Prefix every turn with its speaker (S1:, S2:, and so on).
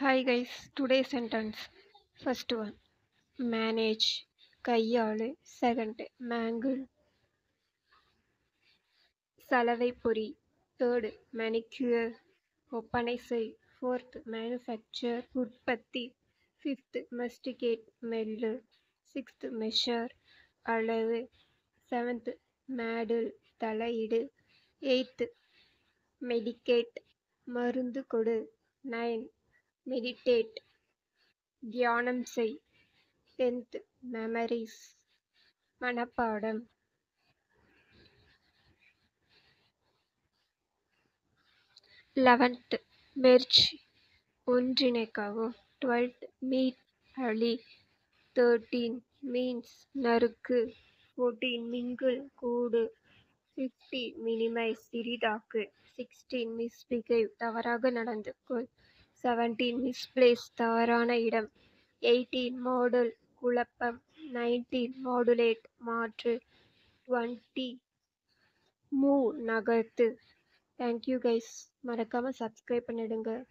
S1: Hi guys, today's sentence. First one, manage, கையாளு. Second, mangle, சலவை பொறி. Third, manicure, ஒப்பனை செய். Fourth, manufacture, உற்பத்தி. Fifth, masticate, மெல்லு. Sixth, measure, அளவு. Seventh, meddle, தலையிடு. Eighth, medicate, மருந்து கொடு. 9, meditate, தியானம் செய். 10th, memories, மனப்பாடம். 11th, merge, ஒன்றிணைக்கவும். 12th, meet, அளி. 13, means, நறுக்கு. 14, mingle, கூடு. 15, minimize, சிறிதாக்கு. 16, misbehave, தவறாக நடந்து கொள். 17, misplace, தவறான இடம். 18, model, குழப்பம். 19, modulate, மாற்று. 20, move, நகர்த்து. தேங்க்யூ கைஸ், மறக்காமல் சப்ஸ்கிரைப் பண்ணிடுங்க.